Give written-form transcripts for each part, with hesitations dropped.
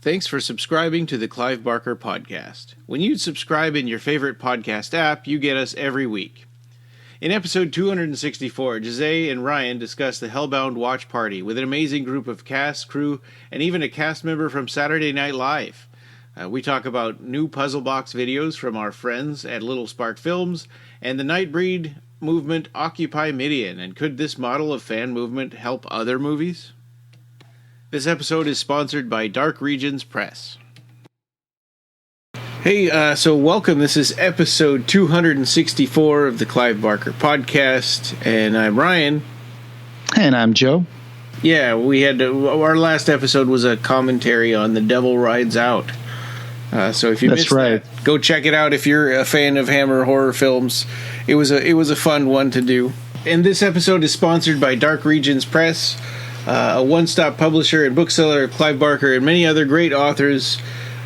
Thanks for subscribing to the Clive Barker podcast. When you subscribe in your favorite podcast app, you get us every week. In episode 264, Jose and Ryan discuss the Hellbound watch party with an amazing group of cast, crew, and even a cast member from Saturday Night Live. We talk about new puzzle box videos from our friends at Little Spark Films and the Nightbreed movement Occupy Midian, and could this model of fan movement help other movies? This episode is sponsored by Dark Regions Press. Hey, so welcome. This is episode 264 of the Clive Barker podcast, and I'm Ryan. And I'm Joe. Yeah, we had our last episode was a commentary on The Devil Rides Out. So if you missed that, go check it out if you're a fan of Hammer horror films. It was a fun one to do. And this episode is sponsored by Dark Regions Press, a one-stop publisher and bookseller of Clive Barker and many other great authors.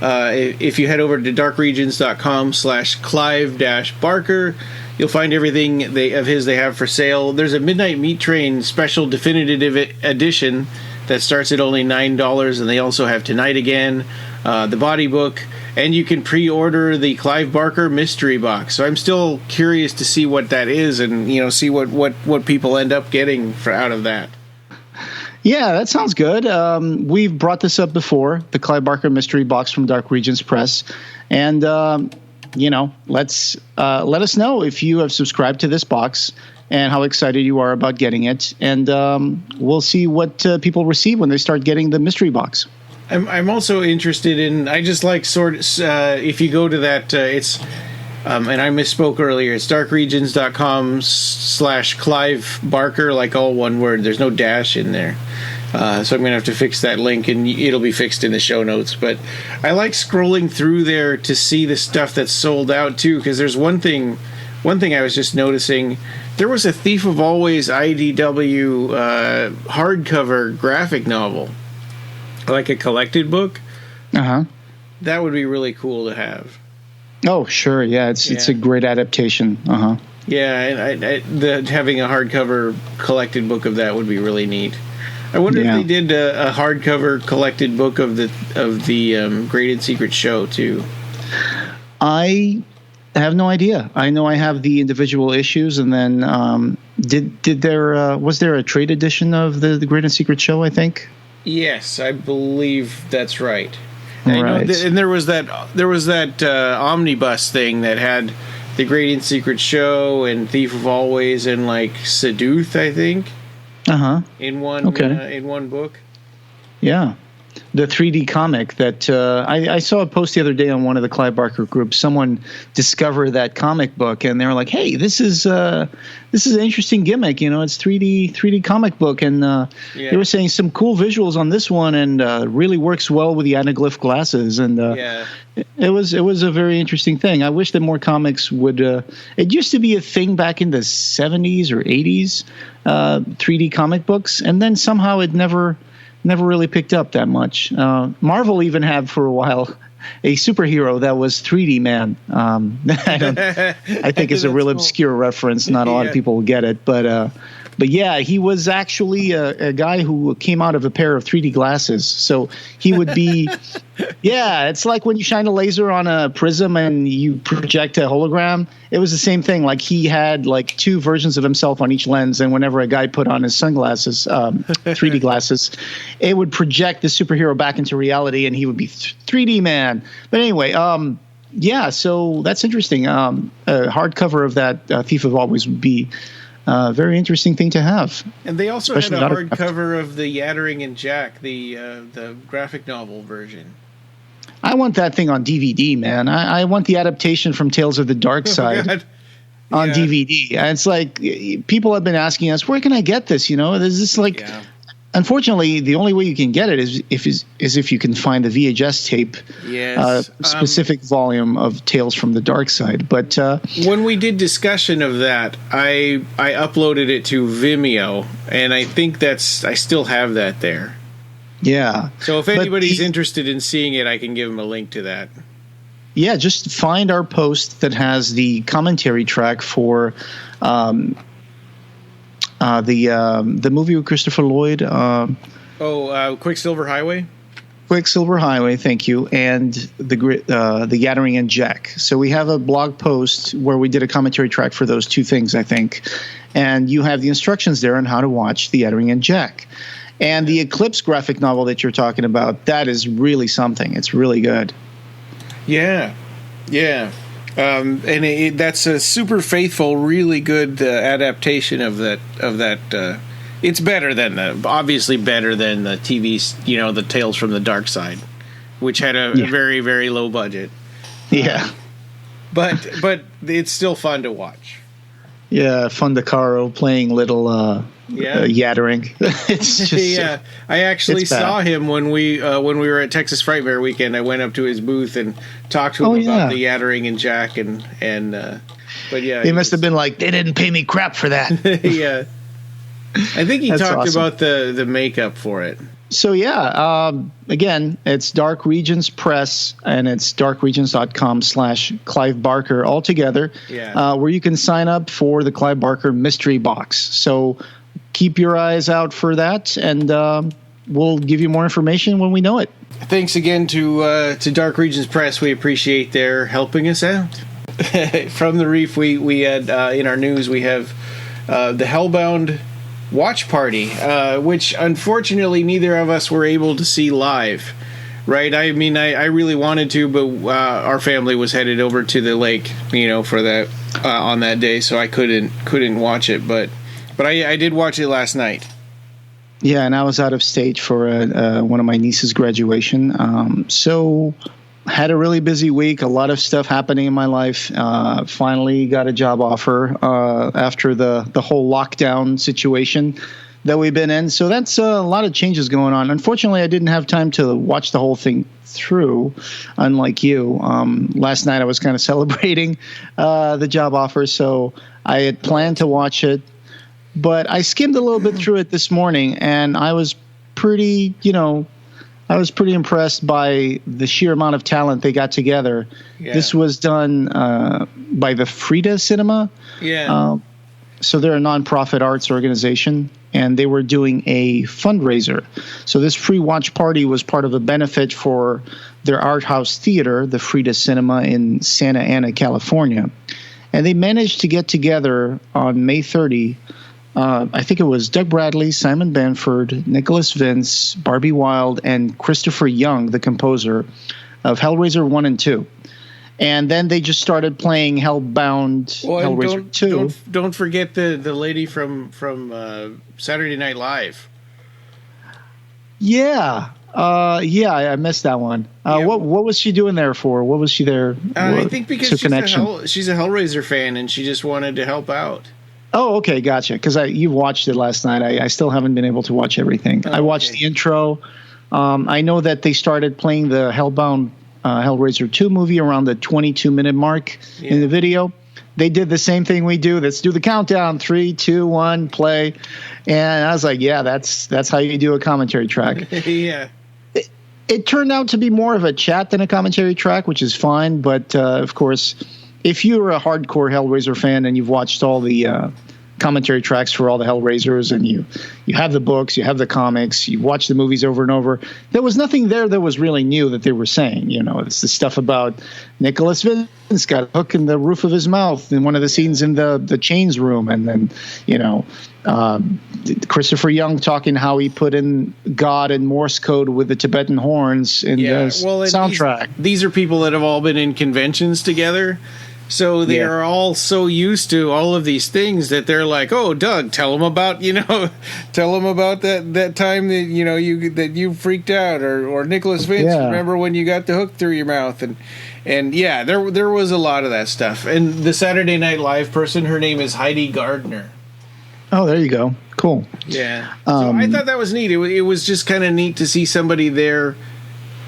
If you head over to darkregions.com/Clive-Barker, you'll find everything of his they have for sale. There's a Midnight Meat Train special definitive edition that starts at only $9, and they also have Tonight Again, the Body Book, and you can pre-order the Clive Barker mystery box. So I'm still curious to see what that is, and see what people end up getting out of that. Yeah, that sounds good. We've brought this up before, the Clive Barker mystery box from Dark Regions Press, and let us know if you have subscribed to this box and how excited you are about getting it, and we'll see what people receive when they start getting the mystery box. I'm also interested in. I just like if you go to that, it's. And I misspoke earlier. It's darkregions.com/Clive Barker, like all one word. There's no dash in there. So I'm going to have to fix that link, and it'll be fixed in the show notes. But I like scrolling through there to see the stuff that's sold out, too, because there's one thing I was just noticing. There was a Thief of Always IDW hardcover graphic novel, like a collected book. Uh-huh. That would be really cool to have. Oh, sure. Yeah, it's a great adaptation. Uh-huh. Yeah, and having a hardcover collected book of that would be really neat. I wonder if they did a hardcover collected book of the Great and Secret Show too. I have no idea. I know I have the individual issues, and then was there a trade edition of the Great and Secret Show? I think. Yes, I believe that's right. Right. And there was that omnibus thing that had the Great and Secret Show and Thief of Always and like Seduth, I think. In one book. Yeah. The 3D comic that I saw a post the other day on one of the Clive Barker groups. Someone discovered that comic book, and they were like, "Hey, this is an interesting gimmick. It's 3D comic book." And they were saying some cool visuals on this one, and really works well with the anaglyph glasses. And it was a very interesting thing. I wish that more comics would. It used to be a thing back in the 70s or 80s, 3D comic books, and then somehow it never really picked up that much. Marvel even had for a while a superhero that was 3D Man. I think it's a real obscure reference. Not a lot of people will get it, but yeah, he was actually a guy who came out of a pair of 3D glasses. So he would be, it's like when you shine a laser on a prism and you project a hologram. It was the same thing. Like he had like two versions of himself on each lens, and whenever a guy put on his sunglasses, 3D glasses, it would project the superhero back into reality, and he would be 3D Man. But anyway, so that's interesting. A hardcover of that Thief of Always would be very interesting thing to have. And they also had a hardcover of the Yattering and Jack, the graphic novel version. I want that thing on DVD, man. I want the adaptation from Tales of the Dark Side on DVD. And it's like people have been asking us, where can I get this? There's this unfortunately, the only way you can get it is if you can find the VHS tape, specific volume of Tales from the Dark Side. But when we did discussion of that, I uploaded it to Vimeo, and I think I still have that there. Yeah. So if anybody's interested in seeing it, I can give them a link to that. Yeah, just find our post that has the commentary track for the movie with Christopher Lloyd. Quicksilver Highway? Quicksilver Highway, thank you, and the Yattering and Jack. So we have a blog post where we did a commentary track for those two things, I think. And you have the instructions there on how to watch the Yattering and Jack. And the Eclipse graphic novel that you're talking about, that is really something. It's really good. Yeah. And that's a super faithful, really good adaptation of that. It's better than obviously better than the TV, the Tales from the Dark Side, which had a very, very low budget. Yeah. But it's still fun to watch. Yeah, Fundacaro playing little Yattering. It's just I actually saw him when we were at Texas Frightmare Weekend. I went up to his booth and talked to him about the Yattering and Jack but yeah, he must have been like, they didn't pay me crap for that. Yeah. I think he talked about the makeup for it. So again, it's Dark Regions Press, and it's darkregions.com/Clive Barker all together, where you can sign up for the Clive Barker mystery box. So keep your eyes out for that, and we'll give you more information when we know it. Thanks again to Dark Regions Press. We appreciate their helping us out. From the Reef, we had in our news, we have the Hellbound watch party, which unfortunately neither of us were able to see live. Right? I mean, I really wanted to, but our family was headed over to the lake, for that on that day, so I couldn't watch it. But I did watch it last night. Yeah, and I was out of state for one of my niece's graduation. So had a really busy week, a lot of stuff happening in my life. Finally got a job offer after the whole lockdown situation that we've been in. So that's a lot of changes going on. Unfortunately, I didn't have time to watch the whole thing through, unlike you. Last night I was kind of celebrating the job offer, so I had planned to watch it. But I skimmed a little bit through it this morning, and I was pretty impressed by the sheer amount of talent they got together. Yeah. This was done by the Frida Cinema. Yeah. So they're a nonprofit arts organization, and they were doing a fundraiser. So this free watch party was part of a benefit for their art house theater, the Frida Cinema in Santa Ana, California. And they managed to get together on May 30. I think it was Doug Bradley, Simon Bamford, Nicholas Vince, Barbie Wilde, and Christopher Young, the composer of Hellraiser 1 and 2. And then they just started playing Hellbound, Hellraiser 2. Don't forget the lady from Saturday Night Live. Yeah. I missed that one. What was she doing there for? What was she there? I think because she's a Hellraiser fan, and she just wanted to help out. Oh, okay, gotcha. Because you watched it last night. I still haven't been able to watch everything. I watched the intro. I know that they started playing the Hellbound Hellraiser 2 movie around the 22-minute mark in the video. They did the same thing we do. Let's do the countdown. 3, 2, 1, play. And I was like, yeah, that's how you do a commentary track. Yeah. It turned out to be more of a chat than a commentary track, which is fine. But, of course, if you're a hardcore Hellraiser fan and you've watched all the commentary tracks for all the Hellraisers, and you have the books, you have the comics, you watch the movies over and over, there was nothing there that was really new that they were saying. It's the stuff about Nicholas Vince got a hook in the roof of his mouth in one of the scenes in the Chains room, and then Christopher Young talking how he put in God and Morse code with the Tibetan horns in the soundtrack. These are people that have all been in conventions together. So they are all so used to all of these things that they're like, "Oh, Doug, tell them about that time that you freaked out, or Nicholas Vince, remember when you got the hook through your mouth?" And there was a lot of that stuff. And the Saturday Night Live person, her name is Heidi Gardner. Oh, there you go. Cool. Yeah. So I thought that was neat. It was just kind of neat to see somebody there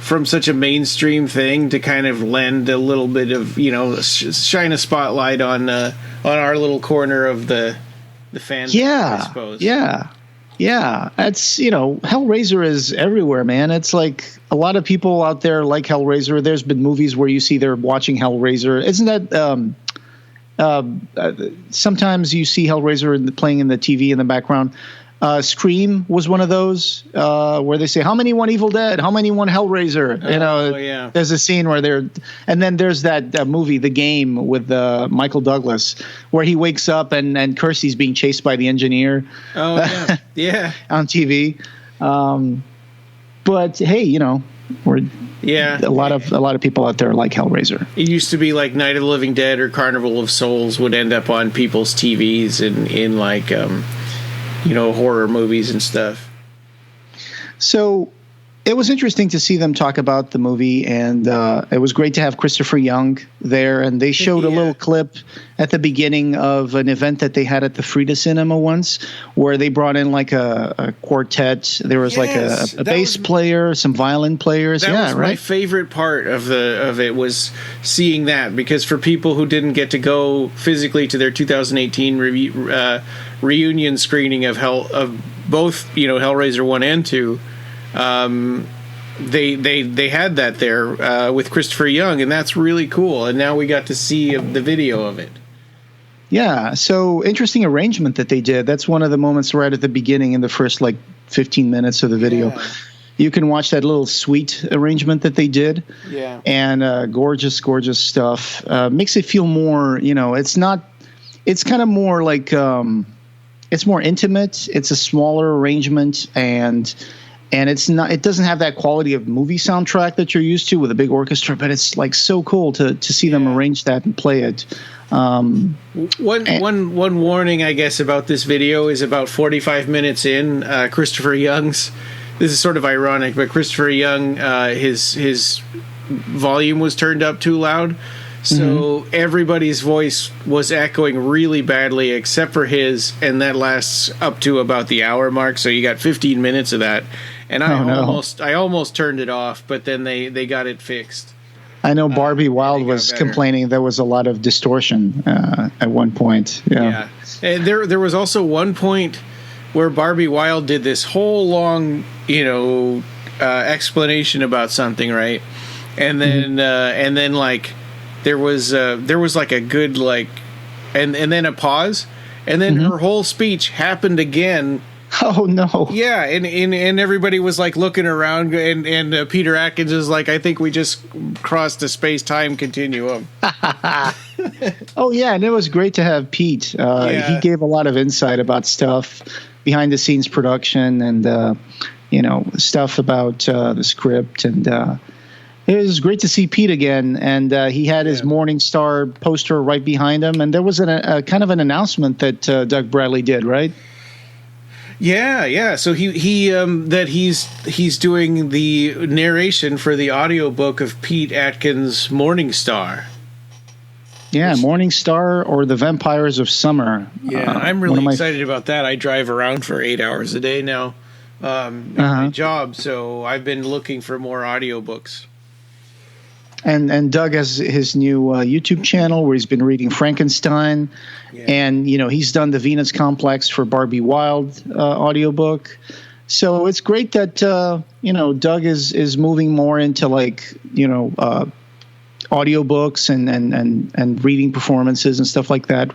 from such a mainstream thing to kind of lend a little bit of, shine a spotlight on our little corner of the fandom, I suppose. Yeah. That's, Hellraiser is everywhere, man. It's like a lot of people out there like Hellraiser. There's been movies where you see they're watching Hellraiser. Isn't that sometimes you see Hellraiser playing in the TV in the background? Scream was one of those where they say, how many won Evil Dead? How many won Hellraiser? Yeah. There's a scene where and then there's that movie, The Game, with Michael Douglas, where he wakes up and Kirsty's being chased by the engineer. Oh, yeah. Yeah. On TV. But hey, a lot of people out there like Hellraiser. It used to be like Night of the Living Dead or Carnival of Souls would end up on people's TVs in like horror movies and stuff. So it was interesting to see them talk about the movie, and it was great to have Christopher Young there. And they showed a little clip at the beginning of an event that they had at the Frida Cinema once, where they brought in like a quartet. There was like a bass player, some violin players. That was my favorite part of it was seeing that, because for people who didn't get to go physically to their 2018 reunion screening of both Hellraiser 1 and 2. They had that there with Christopher Young, and that's really cool. And now we got to see the video of it. Yeah, so interesting arrangement that they did. That's one of the moments right at the beginning in the first 15 minutes of the video. Yeah. You can watch that little suite arrangement that they did. Yeah. And gorgeous stuff. Makes it feel more, it's kind of more like, it's more intimate. It's a smaller arrangement, and it doesn't have that quality of movie soundtrack that you're used to with a big orchestra, but it's like so cool to see them arrange that and play it. One warning, I guess, about this video is about 45 minutes in, Christopher Young's, this is sort of ironic, but Christopher Young, his volume was turned up too loud. So everybody's voice was echoing really badly except for his, and that lasts up to about the hour mark. So you got 15 minutes of that. And I almost turned it off, but then they got it fixed. I know Barbie Wilde was complaining there was a lot of distortion at one point. Yeah. And there was also one point where Barbie Wilde did this whole long, explanation about something, right? And then like there was like a good and then a pause, and then her whole speech happened again. Oh no! Yeah, and everybody was like looking around, and Peter Atkins is like, I think we just crossed the space-time continuum. Oh yeah, and it was great to have Pete. He gave a lot of insight about stuff behind the scenes production, and stuff about the script, and it was great to see Pete again. And he had his Morningstar poster right behind him, and there was a kind of an announcement that Doug Bradley did, right? Yeah. So he's doing the narration for the audiobook of Pete Atkins' Morningstar. Yeah, Morningstar or The Vampires of Summer. Yeah, I'm really excited about that. I drive around for 8 hours a day now at my job, so I've been looking for more audiobooks. And Doug has his new YouTube channel where he's been reading Frankenstein. Yeah. And, he's done the Venus Complex for Barbie Wilde audiobook. So it's great that, Doug is moving more into audiobooks and reading performances and stuff like that,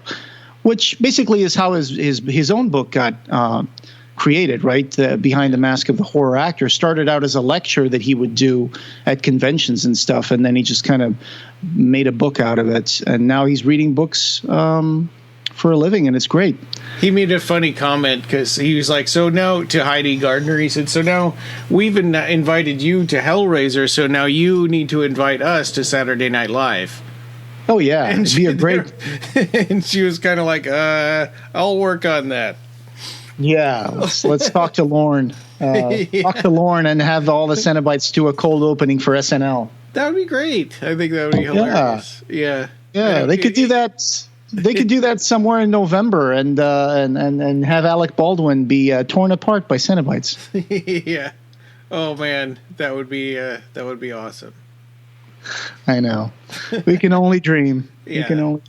which basically is how his own book got created, right? Behind the Mask of the Horror Actor started out as a lecture that he would do at conventions and stuff, and then he just kind of made a book out of it. And now he's reading books for a living, and it's great. He made a funny comment because he was like, so now, to Heidi Gardner, he said, so now we've invited you to Hellraiser, so now you need to invite us to Saturday Night Live. Oh, yeah. And it'd be a great... and she was kind of like, I'll work on that. Yeah, let's talk to Lorne. Talk to Lorne and have all the Cenobites do a cold opening for SNL. That would be great. I think that would be hilarious. Yeah. They could do that. They could do that somewhere in November and have Alec Baldwin be torn apart by Cenobites. Yeah. Oh man, that would be awesome. I know. We can only dream. Yeah. We can only.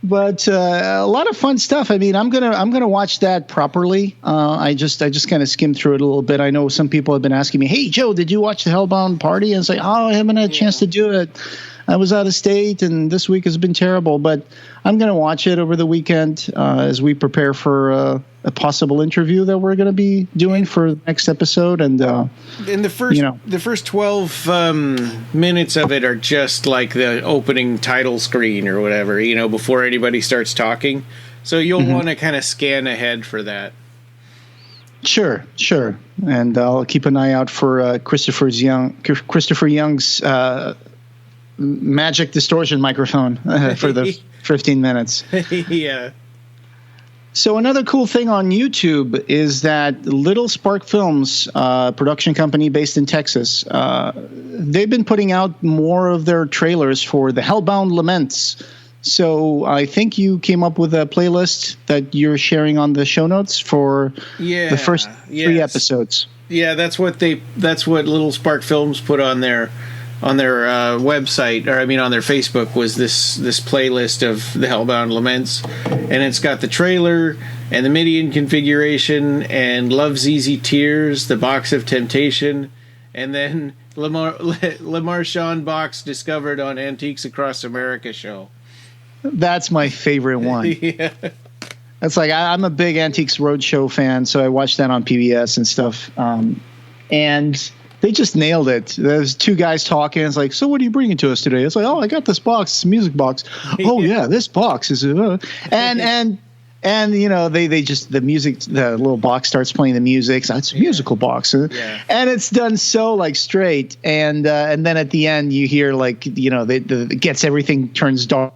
But a lot of fun stuff. I mean, I'm gonna watch that properly. I just kind of skimmed through it a little bit. I know some people have been asking me, "Hey, Joe, did you watch the Hellbound party?" And it's like, "Oh, I haven't had a chance to do it." I was out of state, and this week has been terrible. But I'm going to watch it over the weekend as we prepare for a possible interview that we're going to be doing for the next episode. And in the first 12 minutes of it are just like the opening title screen or whatever, before anybody starts talking. So you'll want to kind of scan ahead for that. Sure. And I'll keep an eye out for Christopher Young's magic distortion microphone for the 15 minutes. Yeah. So another cool thing on YouTube is that Little Spark Films, production company based in Texas, they've been putting out more of their trailers for the Hellbound Laments. So I think you came up with a playlist that you're sharing on the show notes for the first 3 episodes. Yeah, that's what Little Spark Films put on their website, or on their Facebook, was this playlist of the Hellbound Laments, and it's got the trailer and the Midian configuration and Love's Easy Tears, the Box of Temptation, and then Le Marchand box discovered on Antiques Across America show. That's my favorite one. Yeah. That's like, I'm a big Antiques Roadshow fan, so I watched that on PBS and stuff. And they just nailed it. There's 2 guys talking. It's like, so what are you bringing to us today? It's like, oh, I got this box, this music box. Oh yeah, this box is and they just, the music, the little box starts playing the music. So it's a musical box, and it's done so like straight. And then at the end you hear like it gets, everything turns dark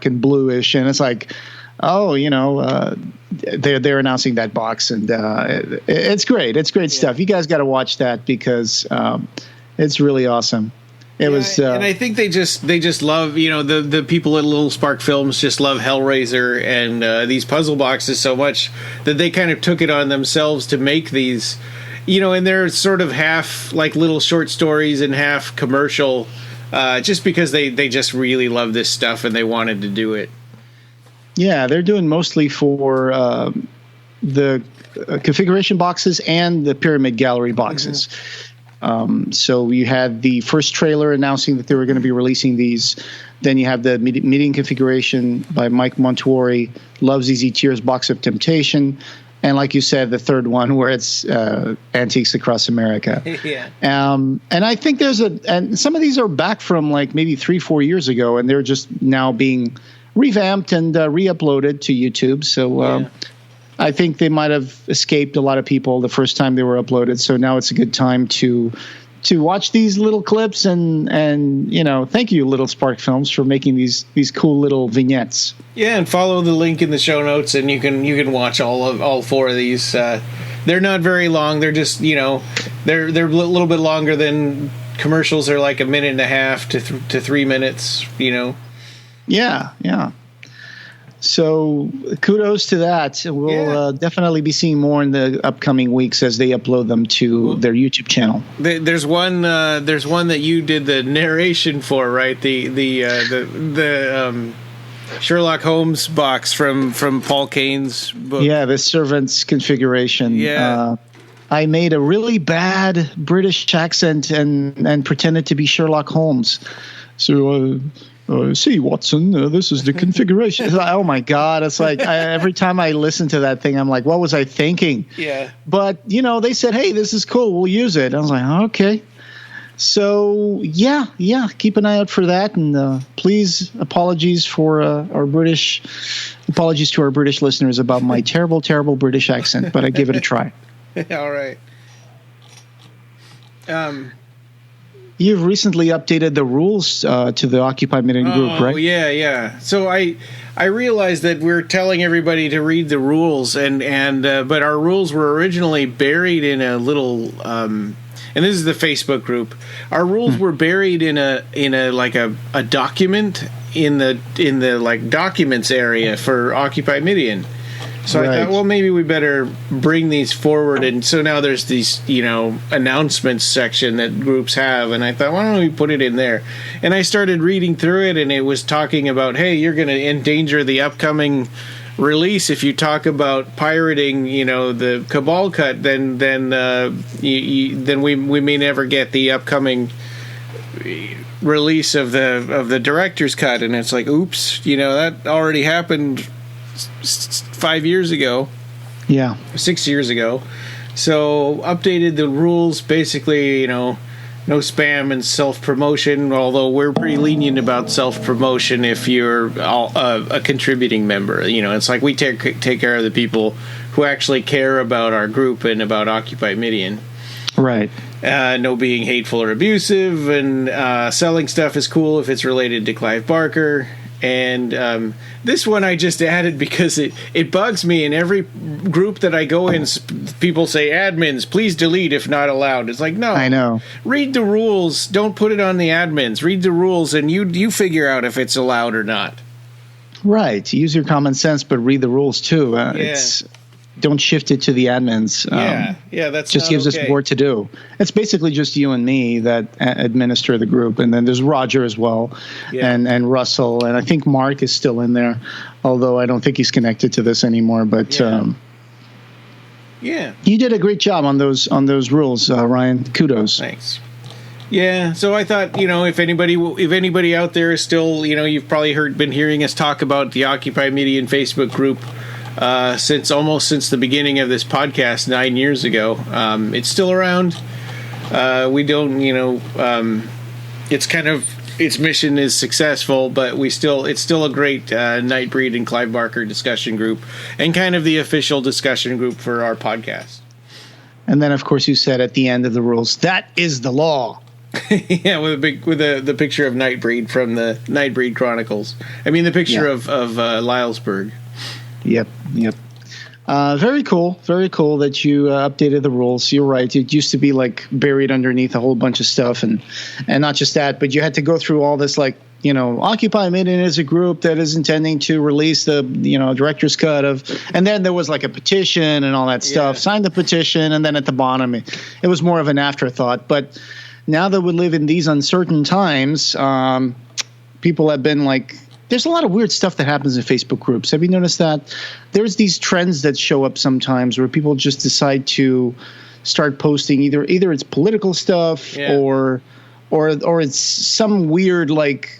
and bluish, and it's like, oh, they're announcing that box, and it's great. It's great stuff. You guys got to watch that because it's really awesome. It was, and I think they just love, the people at Little Spark Films just love Hellraiser and these puzzle boxes so much that they kind of took it on themselves to make these, and they're sort of half like little short stories and half commercial, just because they just really love this stuff and they wanted to do it. Yeah, they're doing mostly for the configuration boxes and the Pyramid Gallery boxes. So you had the first trailer announcing that they were going to be releasing these. Then you have the Midian configuration by Mike Montuori, Love's Easy Tears, Box of Temptation, and like you said, the third one where it's Antiques Across America. Yeah. And I think and some of these are back from like maybe 3-4 years ago, and they're just now being revamped and re-uploaded to YouTube. So I think they might have escaped a lot of people the first time they were uploaded. So now it's a good time to watch these little clips and thank you, Little Spark Films, for making these cool little vignettes. Yeah, and follow the link in the show notes, and you can watch all 4 of these. They're not very long. They're just they're a little bit longer than commercials. Are like a minute and a half to 3 minutes. Yeah. So kudos to that. We'll definitely be seeing more in the upcoming weeks as they upload them to their YouTube channel. There's one that you did the narration for, right? The Sherlock Holmes box from Paul Kane's book. Yeah, the Servant's configuration. Yeah. I made a really bad British accent and pretended to be Sherlock Holmes. So see, Watson, this is the configuration. It's like, oh my God. It's like every time I listen to that thing, I'm like, what was I thinking? Yeah. But, they said, hey, this is cool. We'll use it. I was like, okay. So, yeah, keep an eye out for that. And please, apologies to our British listeners about my terrible, terrible British accent, but I give it a try. All right. You've recently updated the rules to the Occupy Midian group, right? Oh, yeah. So I realized that we're telling everybody to read the rules, but our rules were originally buried in a little, and this is the Facebook group. Our rules were buried in a like a document in the like documents area for Occupy Midian. So I thought, well, maybe we better bring these forward. And so now there's these, announcements section that groups have. And I thought, why don't we put it in there? And I started reading through it, and it was talking about, hey, you're going to endanger the upcoming release if you talk about pirating, the Cabal cut. Then we may never get the upcoming release of the director's cut, and it's like, oops, that already happened 5 years ago. Yeah. 6 years ago. So updated the rules, basically, no spam and self-promotion, although we're pretty lenient about self-promotion if you're a contributing member. It's like we take care of the people who actually care about our group and about Occupy Midian. Right. No being hateful or abusive, and selling stuff is cool if it's related to Clive Barker. And this one I just added because it bugs me. In every group that I go in, people say, admins, please delete if not allowed. It's like, no. I know. Read the rules. Don't put it on the admins. Read the rules, and you figure out if it's allowed or not. Right. Use your common sense, but read the rules, too. Don't shift it to the admins. That's just gives us more to do. It's basically just you and me that administer the group, and then there's Roger as well, and Russell, and I think Mark is still in there, although I don't think he's connected to this anymore. But you did a great job on those rules, Ryan. Kudos. Thanks. Yeah, so I thought, if anybody out there is still, you've probably been hearing us talk about the Occupy Midian Facebook group. Since the beginning of this podcast 9 years ago. It's still around. We don't, its mission is successful, but it's still a great Nightbreed and Clive Barker discussion group, and kind of the official discussion group for our podcast. And then, of course, you said at the end of the rules, that is the law. Yeah, with the picture of Nightbreed from the Nightbreed Chronicles. I mean, the picture of Lylesburg. Yep. Very cool that you updated the rules. You're right. It used to be like buried underneath a whole bunch of stuff, and not just that, but you had to go through all this, like, Occupy Midian is a group that is intending to release the director's cut of, and then there was like a petition and all that stuff. Sign the petition, and then at the bottom it was more of an afterthought. But now that we live in these uncertain times, people have been like, there's a lot of weird stuff that happens in Facebook groups. Have you noticed that? There's these trends that show up sometimes where people just decide to start posting either it's political stuff or it's some weird like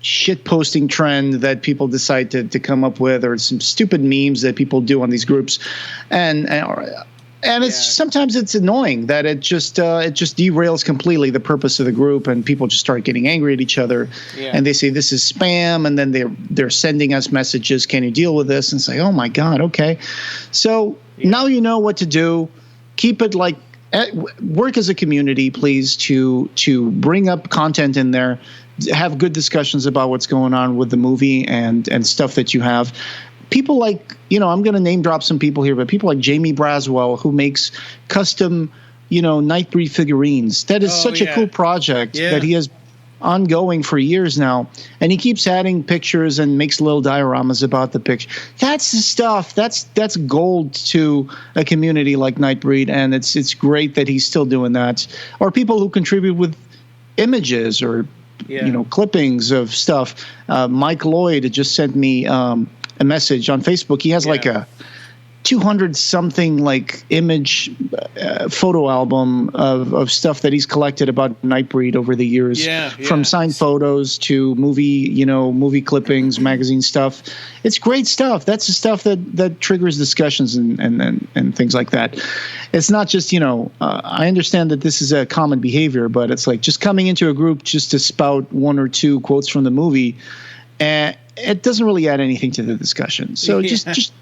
shit posting trend that people decide to come up with, or some stupid memes that people do on these groups, and it's sometimes it's annoying that it just derails completely the purpose of the group, and people just start getting angry at each other, and they say this is spam, and then they're sending us messages, can you deal with this? And say, oh my God, okay. So now you know what to do. Keep it like work as a community, please, to bring up content in there, have good discussions about what's going on with the movie and stuff that you have. People like, I'm going to name drop some people here, but people like Jamie Braswell, who makes custom, Nightbreed figurines. That is such a cool project that he has ongoing for years now. And he keeps adding pictures and makes little dioramas about the picture. That's the stuff. That's gold to a community like Nightbreed. And it's great that he's still doing that. Or people who contribute with images or, clippings of stuff. Mike Lloyd just sent me a message on Facebook. He has like a 200 something like image photo album of stuff that he's collected about Nightbreed over the years, from signed photos to movie clippings, magazine stuff. It's great stuff. That's the stuff that triggers discussions and things like that. It's not just, I understand that this is a common behavior, but it's like just coming into a group just to spout one or two quotes from the movie, and it doesn't really add anything to the discussion. So just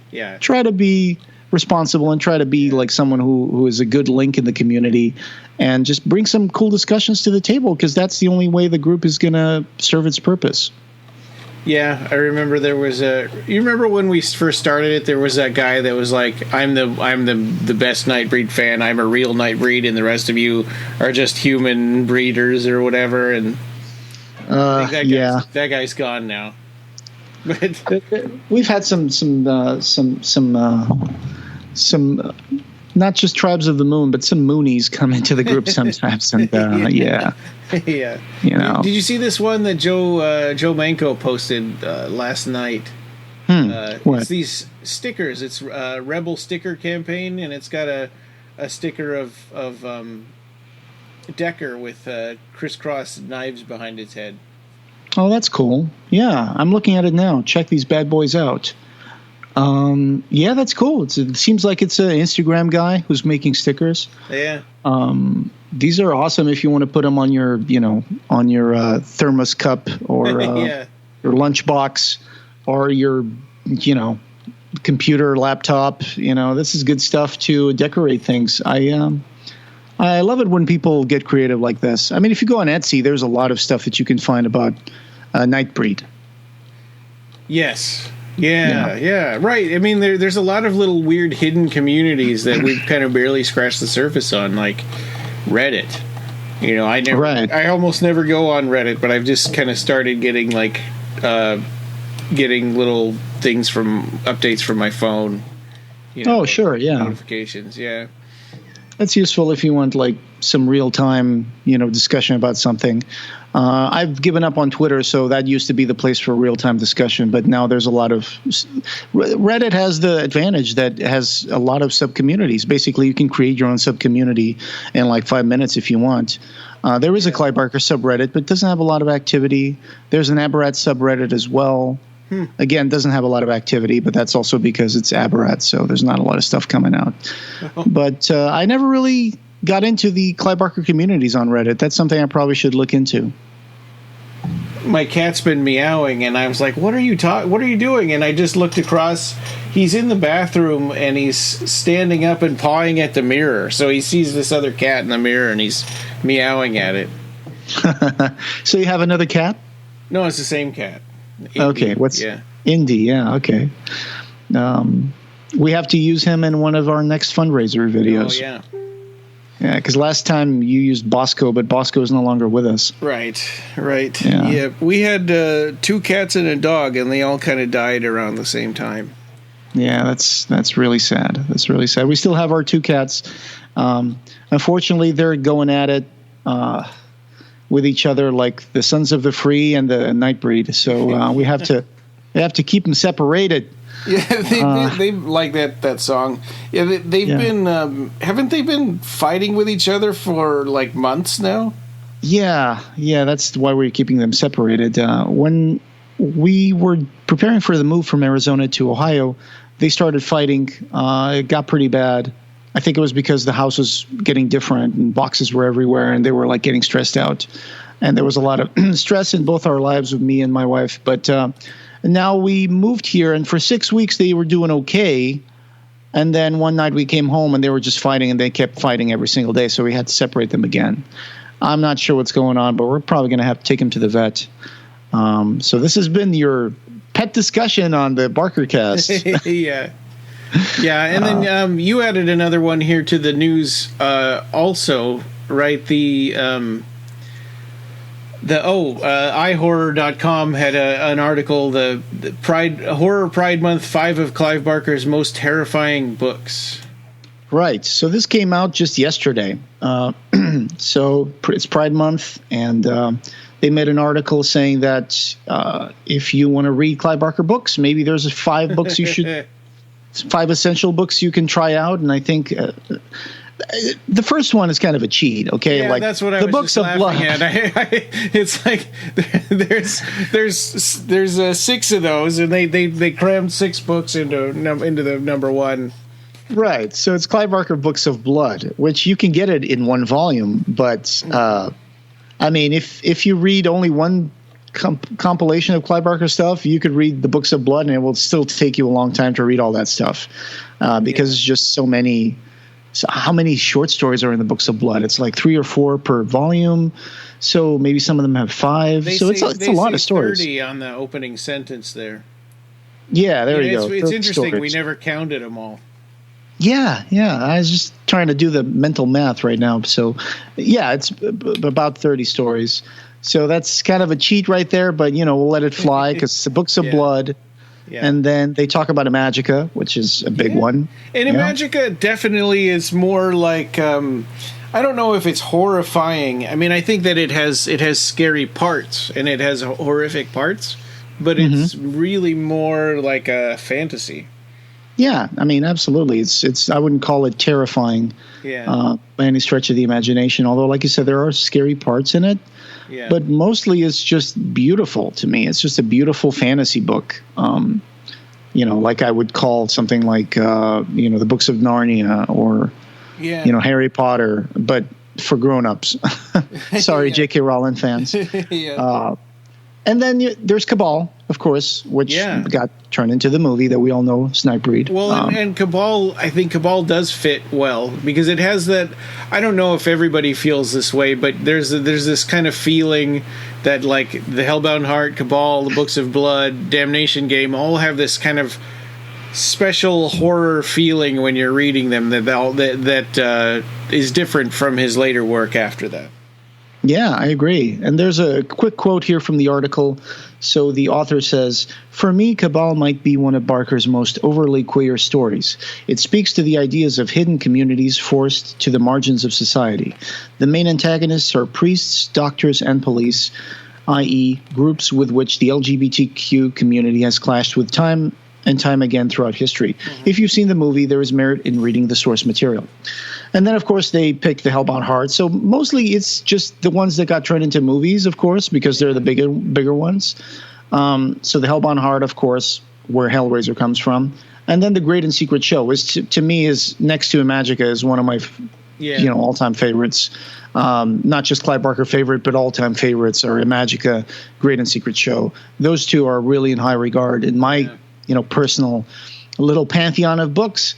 try to be responsible and try to be like someone who is a good link in the community, and just bring some cool discussions to the table, because that's the only way the group is going to serve its purpose. Yeah, I remember there was you remember when we first started it, there was that guy that was like, I'm the best Nightbreed fan, I'm a real Nightbreed, and the rest of you are just human breeders or whatever. And I think that guy's gone now. But we've had some not just Tribes of the Moon, but some Moonies come into the group sometimes, and Did you see this one that Joe Manco posted last night? What? It's these stickers. It's a Rebel sticker campaign, and it's got a sticker of Decker with crisscross knives behind its head. Oh, that's cool. Yeah, I'm looking at it now. Check these bad boys out. Yeah, that's cool. It seems like it's an Instagram guy who's making stickers. Yeah. These are awesome if you want to put them on your, thermos cup or Yeah. your lunchbox or your, computer, laptop. This is good stuff to decorate things. I love it when people get creative like this. I mean, if you go on Etsy, there's a lot of stuff that you can find about Nightbreed. Yes. Yeah, right. I mean, there's a lot of little weird hidden communities that we've kind of barely scratched the surface on, like Reddit. I almost never go on Reddit, but I've just kind of started getting getting little things from updates from my phone. Oh, sure, yeah. Notifications, yeah. That's useful if you want like some real time, discussion about something. I've given up on Twitter, so that used to be the place for real time discussion. But now there's a lot of Reddit has the advantage that it has a lot of sub communities. Basically, you can create your own sub community in like 5 minutes if you want. There is a Clive Barker subreddit, but it doesn't have a lot of activity. There's an Abarat subreddit as well. Again, doesn't have a lot of activity, but that's also because it's Abarat, so there's not a lot of stuff coming out. But I never really got into the Clive Barker communities on Reddit. That's something I probably should look into. My cat's been meowing, and I was like, "What are you doing?" And I just looked across. He's in the bathroom, and he's standing up and pawing at the mirror. So he sees this other cat in the mirror, and he's meowing at it. So you have another cat? No, it's the same cat. Indy. Okay, Indy? Yeah, okay. We have to use him in one of our next fundraiser videos. Oh, yeah. Yeah, because last time you used Bosco, but Bosco is no longer with us. Right. Yeah. We had 2 cats and a dog, and they all kind of died around the same time. Yeah, that's really sad. That's really sad. We still have our 2 cats. Unfortunately, they're going at it with each other like the Sons of the Free and the Nightbreed. So we have to keep them separated. Yeah, they like that song. Yeah, they've been haven't they been fighting with each other for like months now? Yeah, that's why we're keeping them separated. When we were preparing for the move from Arizona to Ohio, they started fighting. It got pretty bad. I think it was because the house was getting different and boxes were everywhere and they were like getting stressed out. And there was a lot of stress in both our lives with me and my wife. But now we moved here, and for 6 weeks they were doing okay. And then one night we came home and they were just fighting, and they kept fighting every single day. So we had to separate them again. I'm not sure what's going on, but we're probably going to have to take them to the vet. So this has been your pet discussion on the Barker cast. Yeah, and then you added another one here to the news also, right? iHorror.com had an article, the Horror Pride Month, 5 of Clive Barker's most terrifying books. Right. So this came out just yesterday. So it's Pride Month, and they made an article saying that if you want to read Clive Barker books, maybe there's 5 books you should... 5 essential books you can try out, and I think the first one is kind of a cheat. Okay, yeah, like that's what I the was books just of blood. At. It's like there's 6 of those, and they crammed 6 books into the number 1. Right. So it's Clive Barker Books of Blood, which you can get it in 1 volume, but I mean, if you read only one compilation of Clive Barker stuff, you could read the Books of Blood, and it will still take you a long time to read all that stuff because it's just so many. So how many short stories are in the Books of Blood? It's like 3 or 4 per volume, so maybe some of them have 5. It's a lot of stories. 30 on the opening sentence there. Yeah, there you go. It's interesting. Stories. We never counted them all. Yeah. I was just trying to do the mental math right now. So, yeah, it's about 30 stories. So that's kind of a cheat right there, but, we'll let it fly because it's the Books of Blood. Yeah. And then they talk about Imagica, which is a big one. And Imagica definitely is more like, I don't know if it's horrifying. I mean, I think that it has scary parts and it has horrific parts, but it's really more like a fantasy. Yeah, I mean, absolutely. It's. I wouldn't call it terrifying, by any stretch of the imagination. Although, like you said, there are scary parts in it. Yeah. But mostly, it's just beautiful to me. It's just a beautiful fantasy book. Like I would call something like the Books of Narnia or Harry Potter, but for grown-ups. Sorry, J.K. Rowling fans. And then there's Cabal, of course, which got turned into the movie that we all know, Snipe Reed. Well, and Cabal, I think Cabal does fit well because it has that. I don't know if everybody feels this way, but there's this kind of feeling that like the Hellbound Heart, Cabal, the Books of Blood, Damnation Game all have this kind of special horror feeling when you're reading them that is different from his later work after that. Yeah, I agree. And there's a quick quote here from the article. So the author says, "For me, Cabal might be one of Barker's most overly queer stories. It speaks to the ideas of hidden communities forced to the margins of society. The main antagonists are priests, doctors, and police, i.e. groups with which the LGBTQ community has clashed with time and time again throughout history. If you've seen the movie, there is merit in reading the source material." And then, of course, they picked the Hellbound Heart. So mostly it's just the ones that got turned into movies, of course, because they're the bigger ones. So the Hellbound Heart, of course, where Hellraiser comes from. And then The Great and Secret Show is to me is next to Imagica is one of my all-time favorites. Not just Clive Barker favorite, but all-time favorites are Imagica, Great and Secret Show. Those two are really in high regard in my personal little pantheon of books.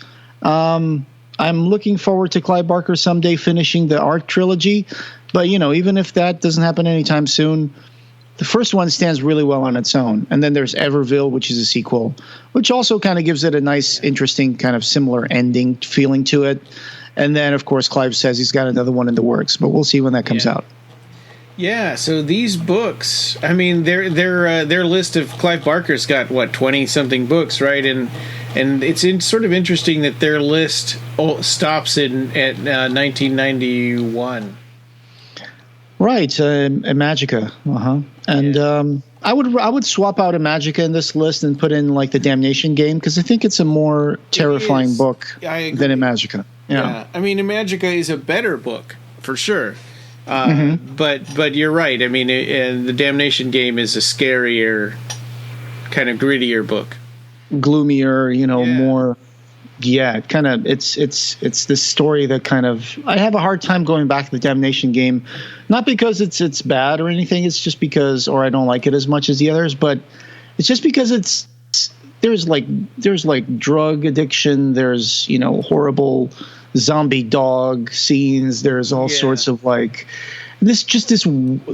I'm looking forward to Clive Barker someday finishing the Art trilogy. But, even if that doesn't happen anytime soon, the first one stands really well on its own. And then there's Everville, which is a sequel, which also kind of gives it a nice, interesting, kind of similar ending feeling to it. And then, of course, Clive says he's got another one in the works, but we'll see when that comes out. Yeah, so these books, I mean, their list of Clive Barker's got, 20-something books, right? And it's sort of interesting that their list stops at 1991. Right, Imagica, and I would swap out Imagica in this list and put in like the Damnation Game because I think it's a more terrifying book than Imagica. Yeah, I mean, Imagica is a better book for sure. But you're right. I mean, the Damnation Game is a scarier, kind of grittier book, gloomier. More. Yeah, kind of. It's this story that kind of. I have a hard time going back to the Damnation Game, not because it's bad or anything. It's just because, or I don't like it as much as the others. But it's just because there's like drug addiction. There's horrible zombie dog scenes. There's all sorts of like this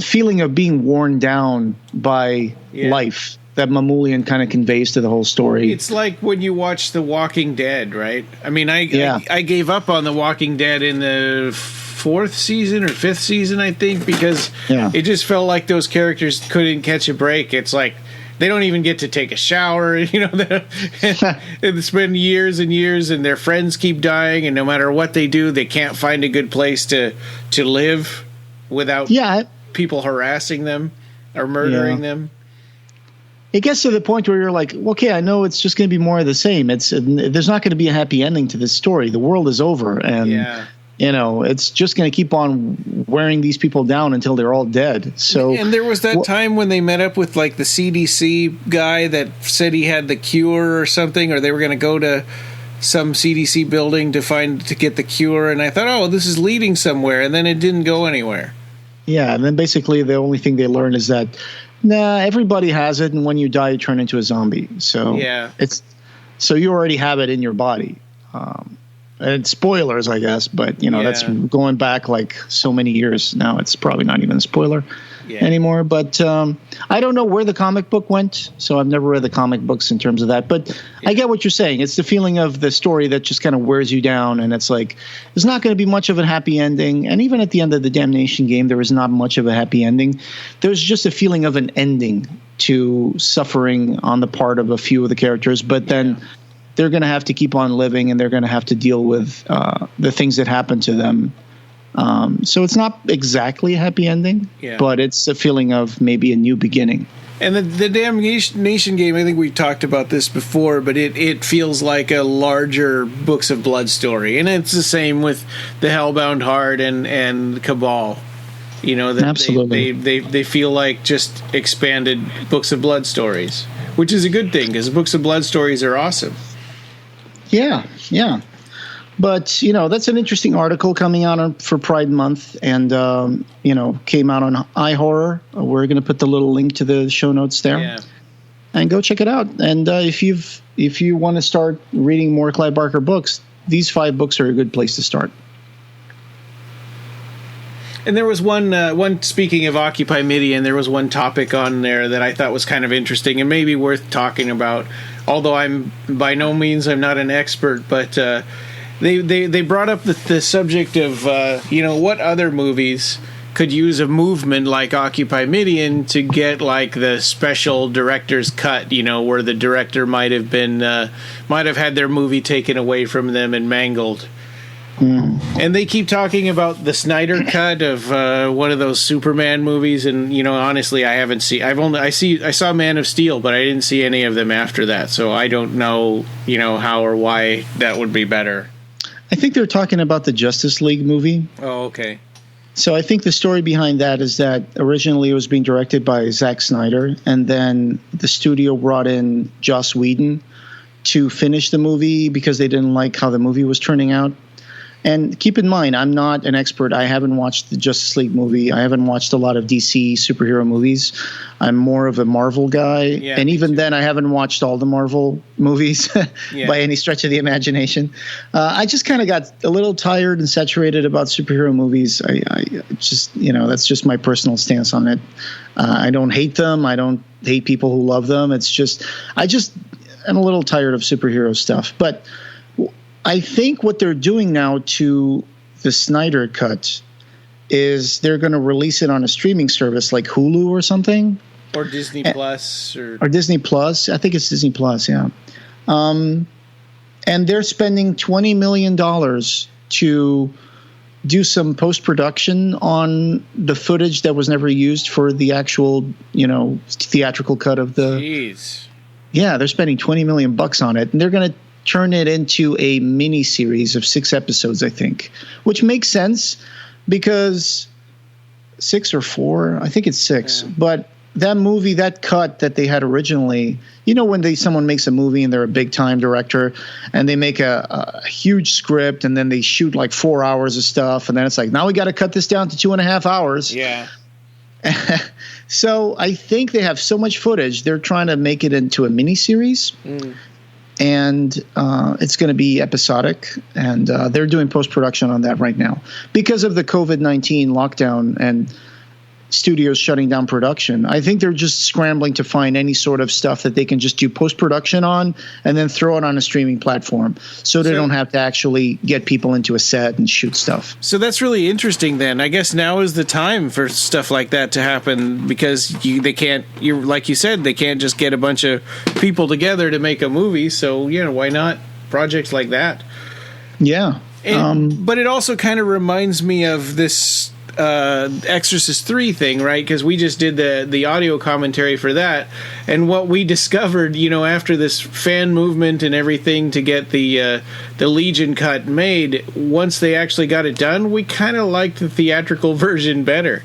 feeling of being worn down by life that Mamoulian kind of conveys to the whole story. It's like when you watch The Walking Dead, right? I mean, I gave up on The Walking Dead in the 4th season or 5th season, I think, because it just felt like those characters couldn't catch a break. It's like they don't even get to take a shower, and spend years and years, and their friends keep dying, and no matter what they do, they can't find a good place to live without people harassing them or murdering them. It gets to the point where you're like, okay, I know it's just going to be more of the same. There's not going to be a happy ending to this story. The world is over, and it's just going to keep on wearing these people down until they're all dead. So, and there was that time when they met up with like the CDC guy that said he had the cure or something, or they were going to go to some CDC building to get the cure. And I thought, oh, this is leading somewhere, and then it didn't go anywhere. Yeah, and then basically the only thing they learned is that everybody has it, and when you die, you turn into a zombie. So so you already have it in your body. And spoilers, I guess, but that's going back like so many years now. It's probably not even a spoiler anymore. But I don't know where the comic book went, so I've never read the comic books in terms of that. But I get what you're saying. It's the feeling of the story that just kind of wears you down, and it's like there's not going to be much of a happy ending. And even at the end of the Damnation Game, there was not much of a happy ending. There's just a feeling of an ending to suffering on the part of a few of the characters, but then they're going to have to keep on living, and they're going to have to deal with the things that happen to them. So it's not exactly a happy ending, but it's a feeling of maybe a new beginning. And the Damnation game, I think we talked about this before, but it feels like a larger Books of Blood story. And it's the same with the Hellbound Heart and Cabal. You know, that absolutely. They feel like just expanded Books of Blood stories, which is a good thing because Books of Blood stories are awesome. Yeah. But, you know, that's an interesting article coming out for Pride Month and, you know, came out on iHorror. We're going to put the little link to the show notes there. Yeah. And go check it out. And if you want to start reading more Clive Barker books, these 5 books are a good place to start. And there was one, speaking of Occupy Midian, there was one topic on there that I thought was kind of interesting and maybe worth talking about. Although I'm not an expert, but they brought up the subject of, you know, what other movies could use a movement like Occupy Midian to get like the special director's cut, you know, where the director might have had their movie taken away from them and mangled. And they keep talking about the Snyder cut of one of those Superman movies, and you know, honestly, I haven't seen. I saw Man of Steel, but I didn't see any of them after that, so I don't know, you know, how or why that would be better. I think they're talking about the Justice League movie. Oh, okay. So I think the story behind that is that originally it was being directed by Zack Snyder, and then the studio brought in Joss Whedon to finish the movie because they didn't like how the movie was turning out. And keep in mind, I'm not an expert. I haven't watched the Justice League movie. I haven't watched a lot of DC superhero movies. I'm more of a Marvel guy. Yeah, and even then, I haven't watched all the Marvel movies by any stretch of the imagination. I just kind of got a little tired and saturated about superhero movies. I just, you know, that's just my personal stance on it. I don't hate them. I don't hate people who love them. It's just, I'm a little tired of superhero stuff. But I think what they're doing now to the Snyder cut is they're going to release it on a streaming service like Hulu or something. Or Disney Plus. Or Disney Plus. I think it's Disney Plus, yeah. And they're spending $20 million to do some post-production on the footage that was never used for the actual, you know, theatrical cut of the... Jeez. Yeah, they're spending $20 million on it, and they're going to turn it into a mini series of 6 episodes, I think, which makes sense because 6 or 4, I think it's 6. Yeah. But that movie, that cut that they had originally, you know, when someone makes a movie and they're a big time director and they make a huge script and then they shoot like 4 hours of stuff. And then it's like, now we got to cut this down to 2.5 hours. Yeah. So I think they have so much footage. They're trying to make it into a mini series. And it's going to be episodic, and they're doing post-production on that right now. Because of the COVID-19 lockdown and studios shutting down production, I think they're just scrambling to find any sort of stuff that they can just do post-production on and then throw it on a streaming platform so they don't have to actually get people into a set and shoot stuff. So that's really interesting then. I guess now is the time for stuff like that to happen because like you said, they can't just get a bunch of people together to make a movie. So, you know, why not projects like that? Yeah. But it also kind of reminds me of this Exorcist 3 thing, right? Because we just did the audio commentary for that, and what we discovered, you know, after this fan movement and everything to get the Legion cut made, once they actually got it done, we kind of liked the theatrical version better.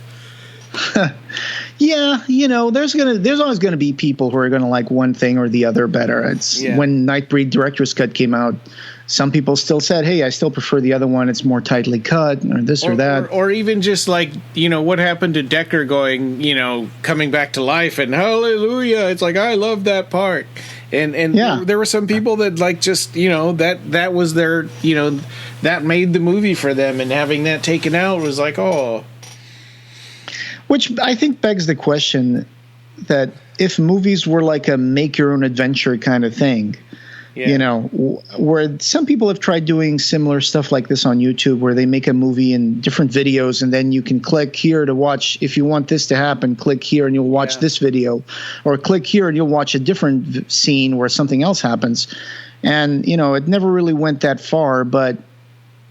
Yeah, you know, there's always gonna be people who are gonna like one thing or the other better. When Nightbreed Director's Cut came out, some people still said, hey, I still prefer the other one. It's more tightly cut or this or that. Or even just like, you know, what happened to Decker going, you know, coming back to life and hallelujah. It's like, I love that part. And there were some people that like just, you know, that was their, you know, that made the movie for them. And having that taken out was like, oh. Which I think begs the question that if movies were like a make your own adventure kind of thing, you know, where some people have tried doing similar stuff like this on YouTube where they make a movie in different videos and then you can click here to watch. If you want this to happen, click here and you'll watch this video, or click here and you'll watch a different scene where something else happens. And, you know, it never really went that far, but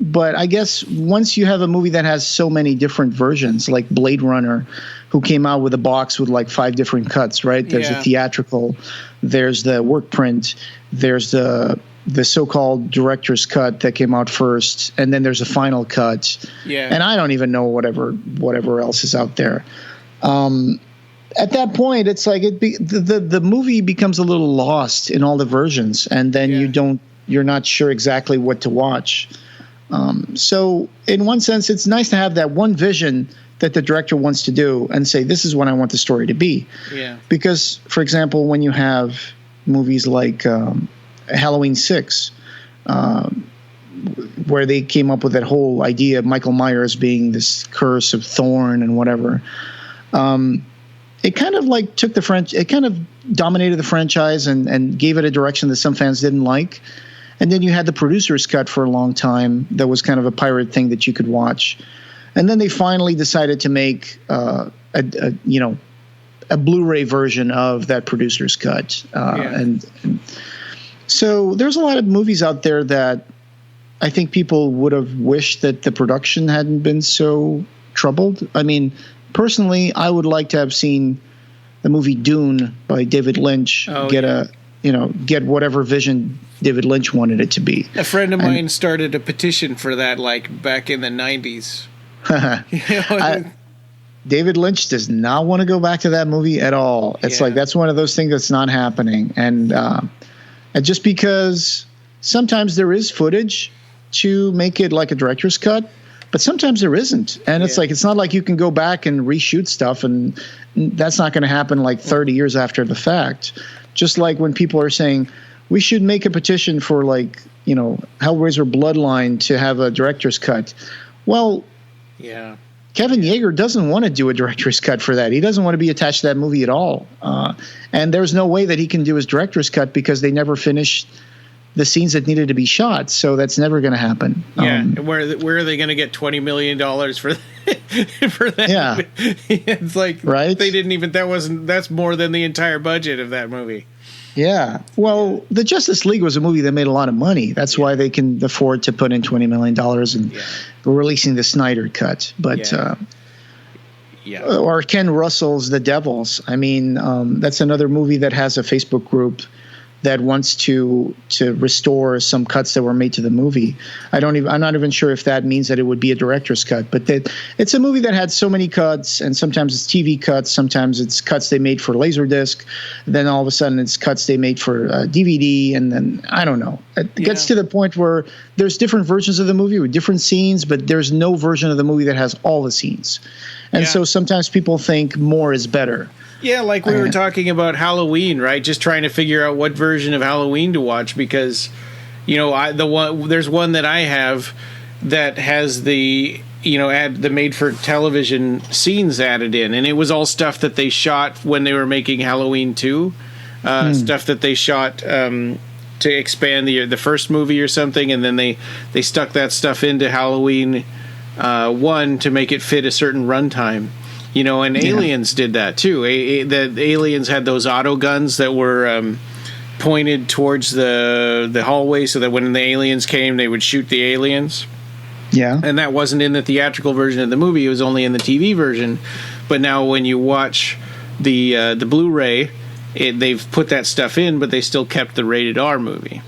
But I guess once you have a movie that has so many different versions, like Blade Runner, who came out with a box with like 5 different cuts, right? There's a theatrical, there's the work print, there's the so-called director's cut that came out first, and then there's a final cut. Yeah. And I don't even know whatever else is out there. At that point, it's like the movie becomes a little lost in all the versions, and then you're not sure exactly what to watch. So in one sense, it's nice to have that one vision that the director wants to do and say, this is what I want the story to be. Yeah. Because, for example, when you have movies like Halloween 6, where they came up with that whole idea of Michael Myers being this curse of thorn and whatever, it kind of like it kind of dominated the franchise and gave it a direction that some fans didn't like. And then you had the producer's cut for a long time that was kind of a pirate thing that you could watch. And then they finally decided to make a Blu-ray version of that producer's cut. And so there's a lot of movies out there that I think people would have wished that the production hadn't been so troubled. I mean, personally, I would like to have seen the movie Dune by David Lynch get whatever vision David Lynch wanted it to be. A friend of mine started a petition for that, like back in the 90s. David Lynch does not want to go back to that movie at all. It's like that's one of those things that's not happening. And just because sometimes there is footage to make it like a director's cut, but sometimes there isn't. And it's like, it's not like you can go back and reshoot stuff, and that's not going to happen like 30 years after the fact. Just like when people are saying, we should make a petition for like, Hellraiser Bloodline to have a director's cut. Well, Kevin Yeager doesn't want to do a director's cut for that. He doesn't want to be attached to that movie at all. And there's no way that he can do his director's cut because they never finished the scenes that needed to be shot. So that's never going to happen. Yeah. Where are they going to get $20 million for that? Yeah. It's like, right? They didn't even, that's more than the entire budget of that movie. Yeah. Well, the Justice League was a movie that made a lot of money. That's why they can afford to put in $20 million and releasing the Snyder cut. But, or Ken Russell's The Devils. I mean, that's another movie that has a Facebook group that wants to restore some cuts that were made to the movie. I'm not even sure if that means that it would be a director's cut, but it's a movie that had so many cuts, and sometimes it's TV cuts, sometimes it's cuts they made for Laserdisc, then all of a sudden it's cuts they made for DVD, and then I don't know. It gets to the point where there's different versions of the movie with different scenes, but there's no version of the movie that has all the scenes. And so sometimes people think more is better. Yeah, like we were talking about Halloween, right? Just trying to figure out what version of Halloween to watch because, there's one that I have that has the made for television scenes added in, and it was all stuff that they shot when they were making Halloween 2, stuff that they shot to expand the first movie or something, and then they stuck that stuff into Halloween 1 to make it fit a certain runtime. And Aliens did that too. The Aliens had those auto guns that were pointed towards the hallway so that when the aliens came, they would shoot the aliens. Yeah. And that wasn't in the theatrical version of the movie. It was only in the TV version. But now when you watch the Blu-ray, they've put that stuff in, but they still kept the rated R movie.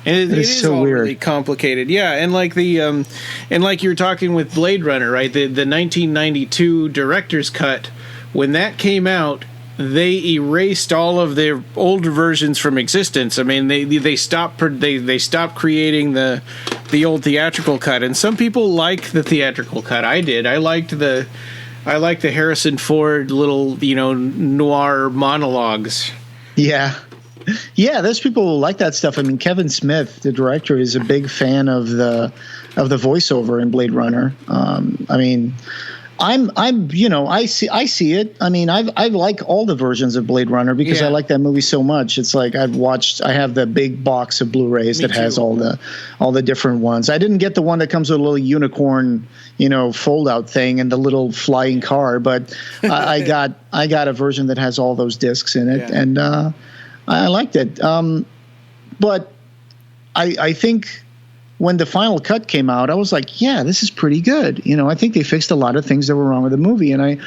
And it is so all weird. Really complicated, and like and like you were talking with Blade Runner, right? The 1992 director's cut, when that came out, they erased all of their older versions from existence. I mean, they stopped creating the old theatrical cut, and some people like the theatrical cut. I did. I liked the Harrison Ford little noir monologues. Yeah. Yeah, there's people who like that stuff. I mean, Kevin Smith, the director, is a big fan of the voiceover in Blade Runner. I mean, I see it. I mean, I like all the versions of Blade Runner because I like that movie so much. It's like I have the big box of Blu-rays that has all the different ones. I didn't get the one that comes with a little unicorn, fold-out thing and the little flying car, but I got a version that has all those discs in it, and I liked it. But I think when the final cut came out, I was like, yeah, this is pretty good. I think they fixed a lot of things that were wrong with the movie. And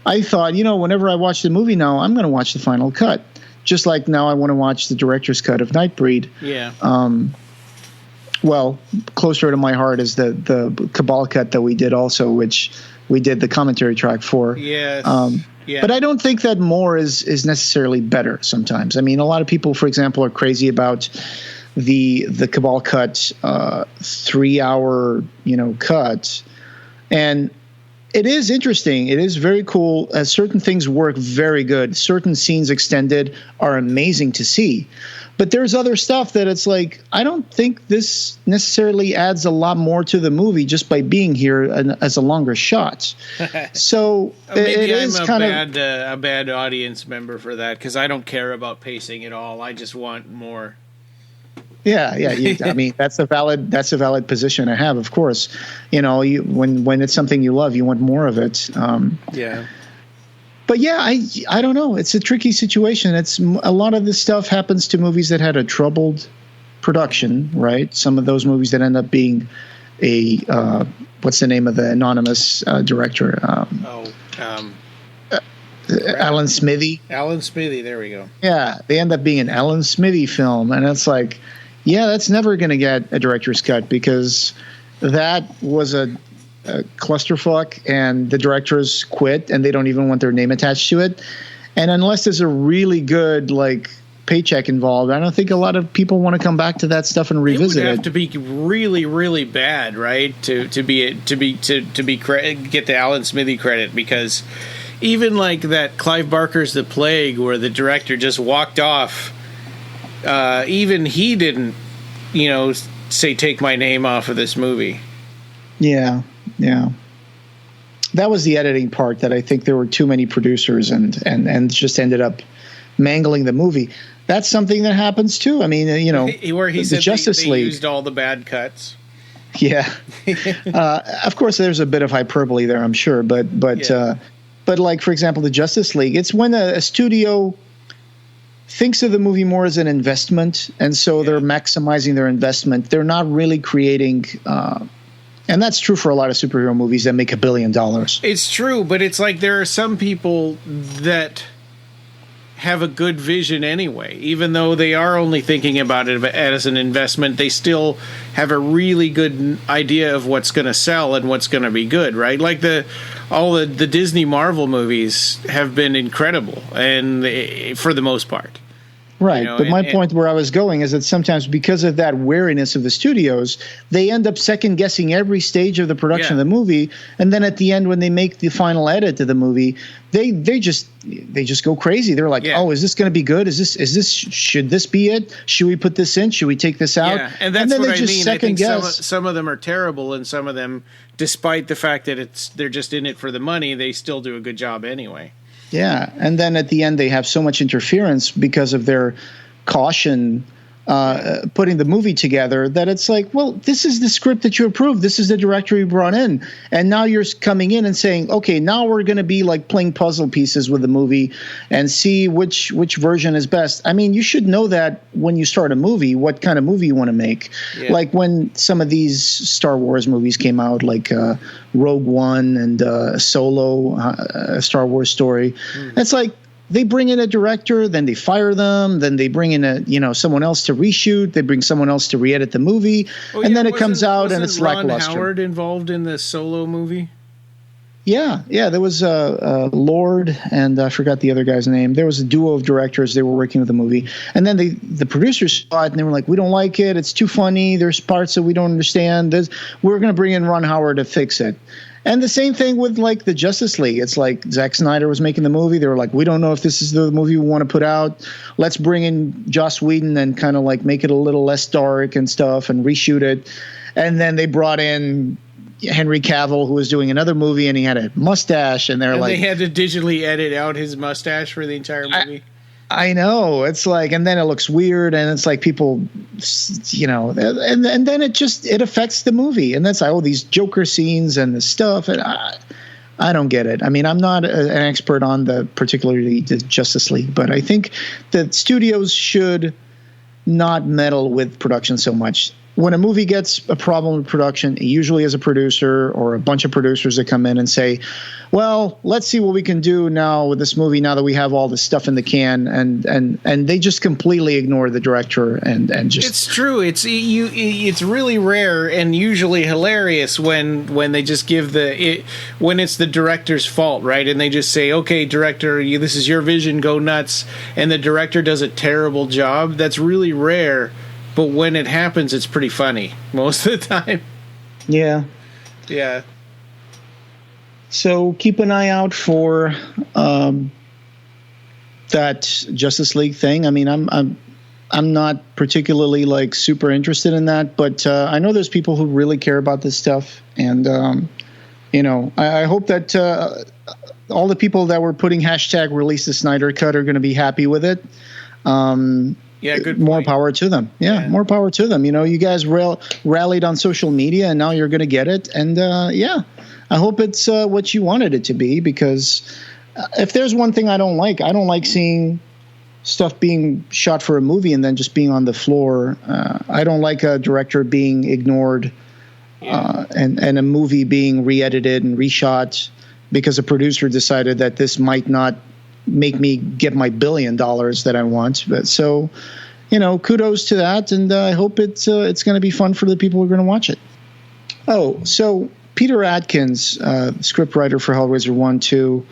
I thought, whenever I watch the movie now, I'm going to watch the final cut. Just like now I want to watch the director's cut of Nightbreed. Yeah. Well, closer to my heart is the Cabal cut that we did also, which we did the commentary track for. Yes. Yeah. But I don't think that more is necessarily better sometimes. I mean, a lot of people, for example, are crazy about the Cabal cut 3-hour, cut. And it is interesting. It is very cool. Certain things work very good. Certain scenes extended are amazing to see. But there's other stuff that it's like, I don't think this necessarily adds a lot more to the movie just by being here as a longer shot. So maybe it is I'm kind of a bad audience member for that, because I don't care about pacing at all. I just want more. Yeah. I mean, that's a valid position to have, of course. When it's something you love, you want more of it. Yeah. But yeah, I don't know. It's a tricky situation. It's a lot of this stuff happens to movies that had a troubled production, right? Some of those movies that end up being what's the name of the anonymous director? Alan Smithy. Alan Smithy. There we go. Yeah, they end up being an Alan Smithy film, and it's like, yeah, that's never going to get a director's cut because that was a clusterfuck, and the directors quit, and they don't even want their name attached to it. And unless there's a really good paycheck involved, I don't think a lot of people want to come back to that stuff and revisit it. It would have to be really, really bad, right, to get the Alan Smithy credit, because even like that Clive Barker's The Plague, where the director just walked off, even he didn't, say take my name off of this movie. Yeah. That was the editing part that I think there were too many producers and just ended up mangling the movie. That's something that happens too. I mean, where he said Justice they League used all the bad cuts. Yeah. Of course, there's a bit of hyperbole there, I'm sure, but like, for example, the Justice League, it's when a studio thinks of the movie more as an investment, and so they're maximizing their investment. They're not really creating and that's true for a lot of superhero movies that make $1 billion. It's true, but it's like there are some people that have a good vision anyway. Even though they are only thinking about it as an investment, they still have a really good idea of what's going to sell and what's going to be good, right? Like all the Disney Marvel movies have been incredible, and for the most part. Right, but my point where I was going is that sometimes because of that wariness of the studios, they end up second-guessing every stage of the production of the movie, and then at the end when they make the final edit to the movie, they just go crazy. They're like, oh, is this going to be good? Should this be it? Should we put this in? Should we take this out? Yeah, and that's what I mean. I think some of them are terrible, and some of them, despite the fact that they're just in it for the money, they still do a good job anyway. Yeah, and then at the end they have so much interference because of their caution putting the movie together that it's like, well, this is the script that you approved. This is the director you brought in. And now you're coming in and saying, okay, now we're going to be like playing puzzle pieces with the movie and see which version is best. I mean, you should know that when you start a movie, what kind of movie you want to make. Yeah. Like when some of these Star Wars movies came out, like Rogue One and Solo, a Star Wars story. Mm-hmm. It's like, they bring in a director, then they fire them, then they bring in someone else to reshoot, they bring someone else to re-edit the movie, and then it comes out and it's lackluster. Ron Howard involved in the Solo movie? Yeah, there was Lord, and I forgot the other guy's name. There was a duo of directors. They were working with the movie, and then the producers saw it and they were like, "We don't like it. It's too funny. There's parts that we don't understand. We're going to bring in Ron Howard to fix it." And the same thing with like the Justice League. It's like Zack Snyder was making the movie. They were like, we don't know if this is the movie we want to put out. Let's bring in Joss Whedon and kind of like make it a little less dark and stuff and reshoot it. And then they brought in Henry Cavill, who was doing another movie, and he had a mustache. And they had to digitally edit out his mustache for the entire movie. I know. It's like, and then it looks weird, and it's like people, and then it affects the movie, and that's like, these Joker scenes and the stuff, and I don't get it. I mean, I'm not an expert on particularly the Justice League, but I think that studios should not meddle with production so much. when a movie gets a problem with production, it usually is a producer or a bunch of producers that come in and say, well, let's see what we can do now with this movie now that we have all this stuff in the can, and they just completely ignore the director and just. It's true. It's really rare and usually hilarious when they just give when it's the director's fault, right? And they just say, okay, director, this is your vision, go nuts, and the director does a terrible job. That's really rare. But when it happens, it's pretty funny most of the time. Yeah. Yeah. So keep an eye out for that Justice League thing. I mean, I'm not particularly like super interested in that, but I know there's people who really care about this stuff, and I hope that all the people that were putting hashtag release the Snyder Cut are going to be happy with it. Yeah, good point. More power to them. Yeah, more power to them. You guys rallied on social media, and now you're going to get it. And I hope it's what you wanted it to be, because if there's one thing I don't like seeing stuff being shot for a movie and then just being on the floor. I don't like a director being ignored and a movie being re-edited and reshot because a producer decided that this might not make me get my $1 billion that I want. But so, kudos to that, and I hope it's going to be fun for the people who are going to watch it. Oh, so Peter Atkins, scriptwriter for Hellraiser 1, 2,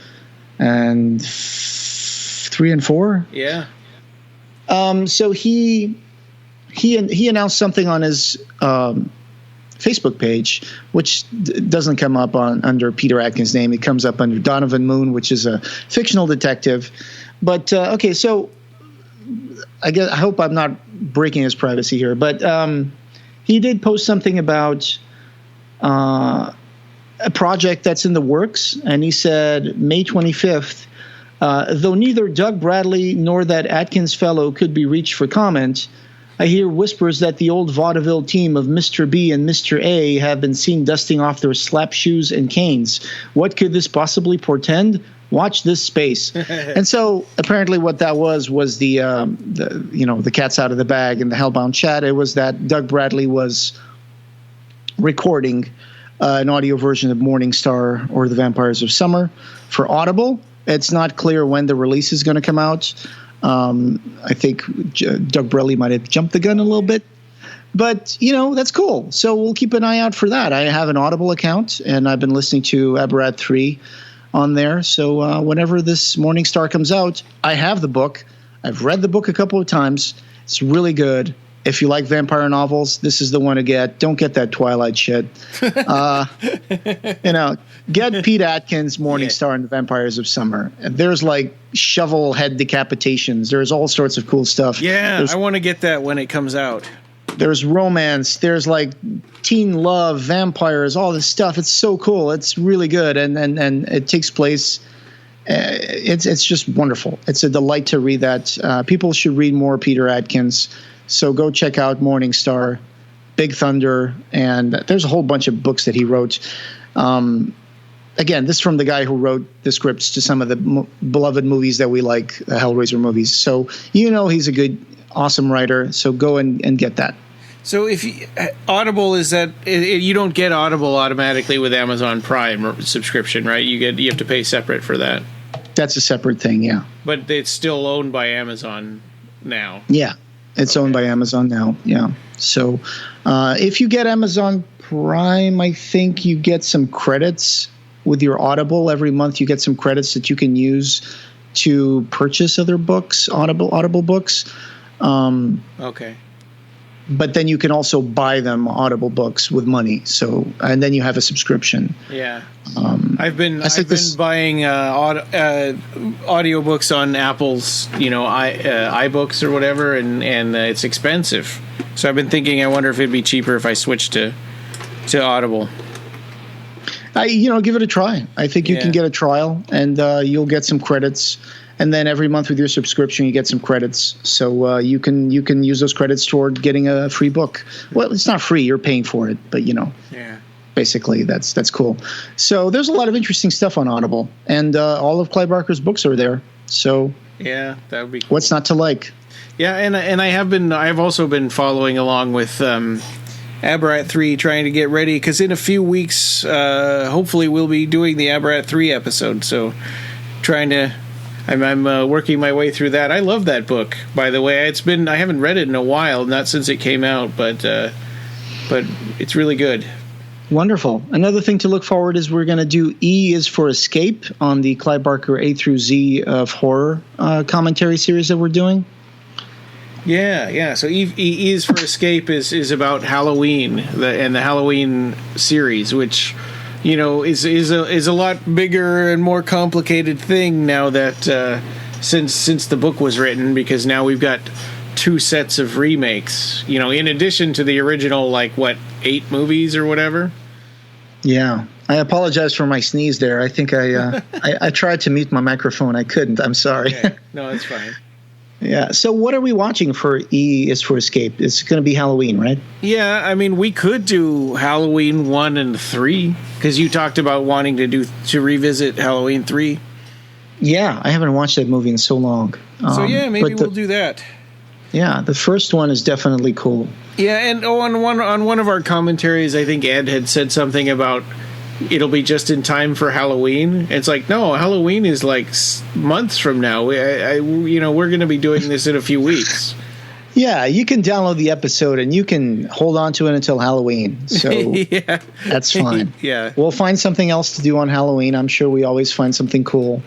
and 3 and 4. Yeah. So he announced something on his Facebook page, which doesn't come up under Peter Atkins' name. It comes up under Donovan Moon, which is a fictional detective. But okay, so I hope I'm not breaking his privacy here, but he did post something about a project that's in the works, and he said May 25th. Though neither Doug Bradley nor that Atkins fellow could be reached for comment, I hear whispers that the old vaudeville team of Mr. B and Mr. A have been seen dusting off their slap shoes and canes. What could this possibly portend? Watch this space. And so apparently what that was the cat's out of the bag in the Hellbound chat. It was that Doug Bradley was recording an audio version of Morningstar or The Vampires of Summer for Audible. It's not clear when the release is going to come out. I think Doug Bradley might have jumped the gun a little bit, but that's cool. So we'll keep an eye out for that. I have an Audible account, and I've been listening to Abarat 3 on there. So whenever this Morningstar comes out, I have the book. I've read the book a couple of times. It's really good. If you like vampire novels, this is the one to get. Don't get that Twilight shit. Get Pete Atkins' Morningstar and the Vampires of Summer. There's like shovel head decapitations. There's all sorts of cool stuff. Yeah, I want to get that when it comes out. There's romance. There's like teen love, vampires, all this stuff. It's so cool. It's really good, and it takes place. It's just wonderful. It's a delight to read that. People should read more Peter Atkins. So go check out Morningstar, Big Thunder, and there's a whole bunch of books that he wrote. Again, this is from the guy who wrote the scripts to some of the beloved movies that we like, Hellraiser movies. So he's a good, awesome writer. So go and get that. So if Audible is that you don't get Audible automatically with Amazon Prime subscription, right? You have to pay separate for that. That's a separate thing, yeah. But it's still owned by Amazon now. Yeah. It's owned by Amazon now, yeah. So if you get Amazon Prime, I think you get some credits with your Audible. Every month you get some credits that you can use to purchase other books, Audible books. Okay. But then you can also buy them, Audible books, with money. So, and then you have a subscription. Yeah. I've been buying audiobooks on Apple's, iBooks or whatever, and it's expensive. So I've been thinking, I wonder if it'd be cheaper if I switched to Audible. Give it a try. I think you can get a trial, and you'll get some credits. And then every month with your subscription, you get some credits. So you can use those credits toward getting a free book. Well, it's not free; you're paying for it, but basically that's cool. So there's a lot of interesting stuff on Audible, and all of Clive Barker's books are there. So yeah, that would be cool. What's not to like? Yeah, and I've also been following along with Abarat 3, trying to get ready, because in a few weeks, hopefully we'll be doing the Abarat 3 episode, so I'm working my way through that. I love that book, by the way. I haven't read it in a while, not since it came out, but it's really good. Wonderful. Another thing to look forward is we're going to do E is for Escape on the Clive Barker A through Z of horror commentary series that we're doing. Yeah. So E is for Escape is about Halloween and the Halloween series, which, you know, is a lot bigger and more complicated thing now that since the book was written, because now we've got 2 sets of remakes, you know, in addition to the original 8 movies or whatever. Yeah. I apologize for my sneeze there. I think I tried to mute my microphone. I couldn't. I'm sorry. Okay. No, that's fine. Yeah. So what are we watching for E is for Escape? It's going to be Halloween, right? Yeah. I mean, we could do Halloween 1 and 3, because you talked about wanting to revisit Halloween 3. Yeah. I haven't watched that movie in so long. So yeah, maybe we'll do that. Yeah. The first one is definitely cool. Yeah. And on one of our commentaries, I think Ed had said something about it'll be just in time for Halloween. It's like, no, Halloween is months from now. We're going to be doing this in a few weeks. Yeah, you can download the episode and you can hold on to it until Halloween. So yeah. That's fine. Yeah. We'll find something else to do on Halloween. I'm sure we always find something cool.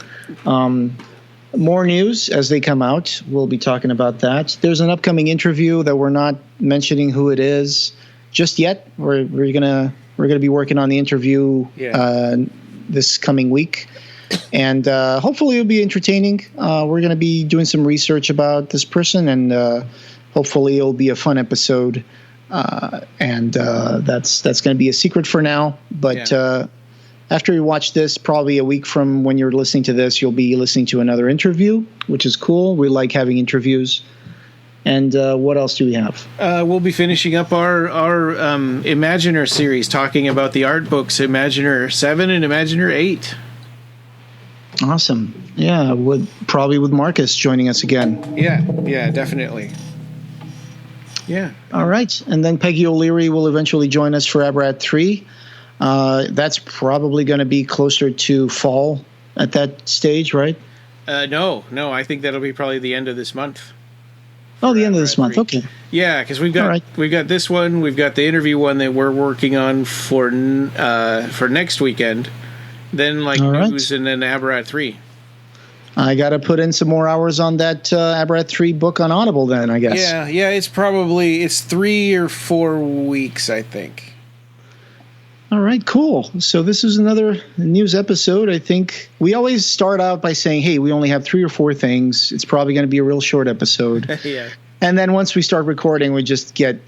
More news as they come out. We'll be talking about that. There's an upcoming interview that we're not mentioning who it is just yet. We're gonna be working on the interview this coming week, and hopefully it'll be entertaining. We're gonna be doing some research about this person, and hopefully it'll be a fun episode. And that's gonna be a secret for now. But after you watch this, probably a week from when you're listening to this, you'll be listening to another interview, which is cool. We like having interviews. And what else do we have? We'll be finishing up our Imaginer series, talking about the art books Imaginer 7 and Imaginer 8. Awesome. Yeah, probably with Marcus joining us again. Yeah, definitely. Yeah. All right. And then Peggy O'Leary will eventually join us for Abarat 3. That's probably going to be closer to fall at that stage, right? No. I think that'll be probably the end of this month. Oh, the end of this month. Okay. Yeah, because we've got this one, we've got the interview one that we're working on for next weekend. Then news, and then Abarat 3. I got to put in some more hours on that Abarat 3 book on Audible then, I guess. Yeah, it's 3 or 4 weeks, I think. All right, cool. So this is another news episode. I think we always start out by saying, hey, we only have 3 or 4 things. It's probably going to be a real short episode. Yeah. And then once we start recording, we just get,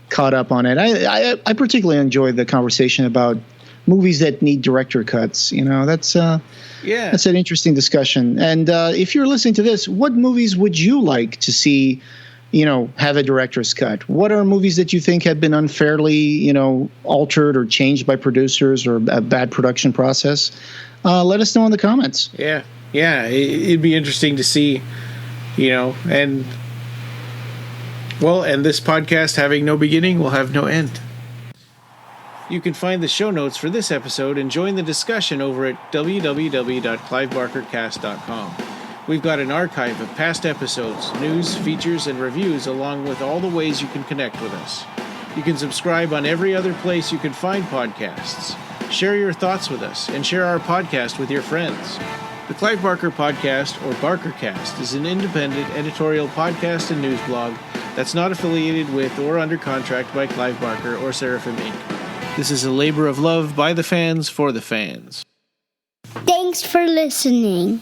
caught up on it. I particularly enjoyed the conversation about movies that need director cuts. That's an interesting discussion. And if you're listening to this, what movies would you like to see have a director's cut? What are movies that you think have been unfairly, altered or changed by producers, or a bad production process? Let us know in the comments. Yeah. It'd be interesting to see, and this podcast having no beginning will have no end. You can find the show notes for this episode and join the discussion over at www.clivebarkercast.com. We've got an archive of past episodes, news, features, and reviews, along with all the ways you can connect with us. You can subscribe on every other place you can find podcasts. Share your thoughts with us, and share our podcast with your friends. The Clive Barker Podcast, or BarkerCast, is an independent editorial podcast and news blog that's not affiliated with or under contract by Clive Barker or Seraphim Inc. This is a labor of love by the fans for the fans. Thanks for listening.